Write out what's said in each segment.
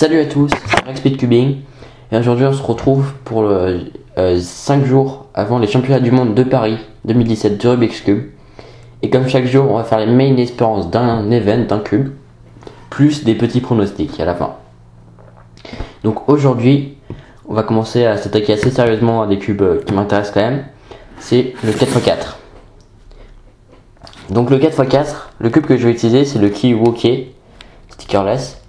Salut à tous, c'est Rex Speedcubing et aujourd'hui on se retrouve pour 5 jours avant les championnats du monde de Paris 2017 du Rubik's Cube. Et comme chaque jour on va faire les main espérances d'un event, d'un cube, plus des petits pronostics à la fin. Donc aujourd'hui on va commencer à s'attaquer assez sérieusement à des cubes qui m'intéressent quand même. C'est le 4x4. Donc le 4x4, le cube que je vais utiliser c'est le Kiwoke stickerless.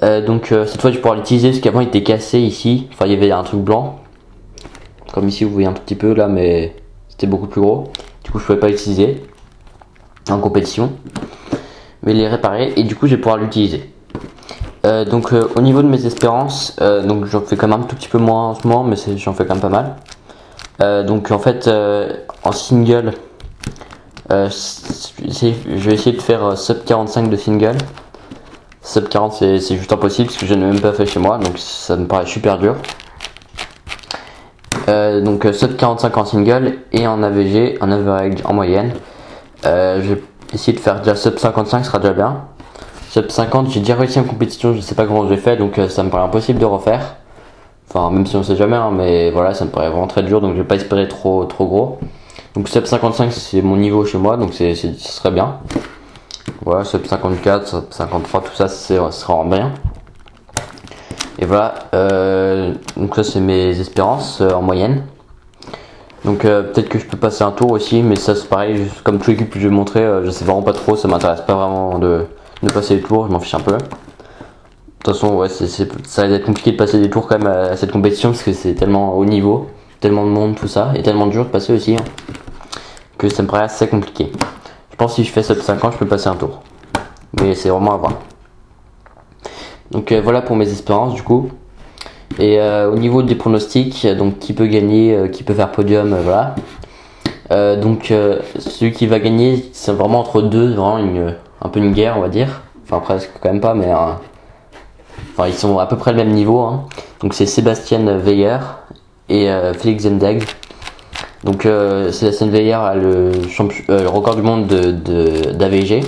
Cette fois je pourrai l'utiliser parce qu'avant il était cassé ici, enfin il y avait un truc blanc comme ici vous voyez un tout petit peu là, mais c'était beaucoup plus gros, du coup je pouvais pas l'utiliser en compétition, mais il est réparé et du coup je vais pouvoir l'utiliser. Au niveau de mes espérances, donc j'en fais quand même un tout petit peu moins en ce moment, mais j'en fais quand même pas mal. En single je vais essayer de faire sub 45 de single. Sub 40 c'est juste impossible parce que je n'ai même pas fait chez moi, donc ça me paraît super dur. Sub 45 en single et en AVG, en average en moyenne. Je vais essayer de faire déjà sub 55, ce sera déjà bien. Sub 50 j'ai déjà réussi en compétition, je sais pas comment j'ai fait, donc ça me paraît impossible de refaire. Enfin même si on sait jamais hein, mais voilà, ça me paraît vraiment très dur, donc je vais pas espérer trop gros. Donc sub 55 c'est mon niveau chez moi, donc ce serait bien. Voilà, sub 54, sub 53, tout ça, ça sera en bien. Et voilà, donc ça c'est mes espérances en moyenne. Donc peut-être que je peux passer un tour aussi, mais ça c'est pareil, comme tous les cubes que je vais montrer, je sais vraiment pas trop, ça m'intéresse pas vraiment de passer les tours, je m'en fiche un peu. De toute façon, ouais, ça va être compliqué de passer des tours quand même à cette compétition, parce que c'est tellement haut niveau, tellement de monde, tout ça, et tellement dur de passer aussi, hein, que ça me paraît assez compliqué. Je pense que si je fais sub 50, je peux passer un tour. Mais c'est vraiment à voir. Donc voilà pour mes espérances du coup. Et au niveau des pronostics, donc qui peut gagner, qui peut faire podium, voilà. Celui qui va gagner, c'est vraiment entre deux, vraiment un peu une guerre on va dire. Enfin presque quand même pas, mais ils sont à peu près le même niveau. Hein. Donc c'est Sébastien Weyer et Félix Zendeg. Donc Sébastien Weyer a le record du monde d'AVG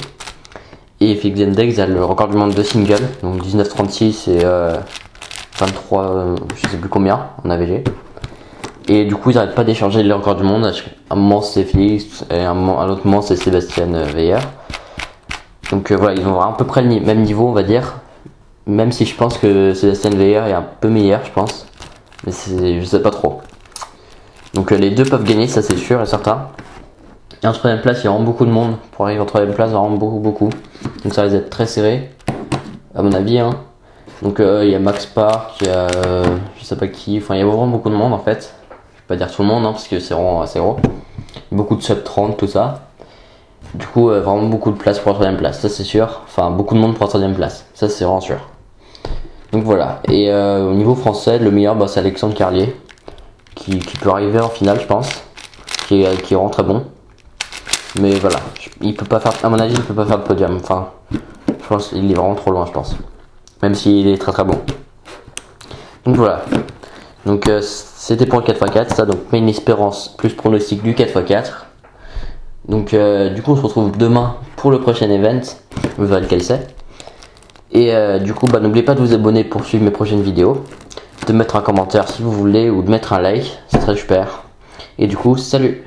et Félix Zendeg a le record du monde de single, donc 19,36 et 23, je sais plus combien en AVG. Et du coup ils n'arrêtent pas d'échanger les records du monde. À un moment c'est Félix et à un autre moment c'est Sébastien Weyer. Donc voilà, ils ont à peu près le même niveau on va dire, même si je pense que Sébastien Weyer est un peu meilleur je pense, mais je sais pas trop. Donc les deux peuvent gagner, ça c'est sûr et certain. Et en troisième place, il y a vraiment beaucoup de monde. Pour arriver en troisième place, vraiment beaucoup. Donc ça risque d'être très serré, à mon avis. Hein. Donc il y a Max Park, il y a je sais pas qui, enfin il y a vraiment beaucoup de monde en fait. Je vais pas dire tout le monde hein, parce que c'est vraiment assez gros. Beaucoup de sub 30, tout ça. Du coup, vraiment beaucoup de place pour la troisième place, ça c'est sûr. Enfin, beaucoup de monde pour la troisième place, ça c'est vraiment sûr. Donc voilà. Et au niveau français, le meilleur, c'est Alexandre Carlier. Qui peut arriver en finale je pense, qui est vraiment très bon, mais voilà, il peut pas faire, à mon avis il peut pas faire de podium, enfin je pense qu'il est vraiment trop loin je pense, même s'il est très bon. Donc voilà, donc c'était pour le 4x4 ça, donc main espérance plus pronostic du 4x4. Donc du coup on se retrouve demain pour le prochain event, vous verrez lequel c'est. Et du coup n'oubliez pas de vous abonner pour suivre mes prochaines vidéos, de mettre un commentaire si vous voulez ou de mettre un like, c'est très super. Et du coup, salut!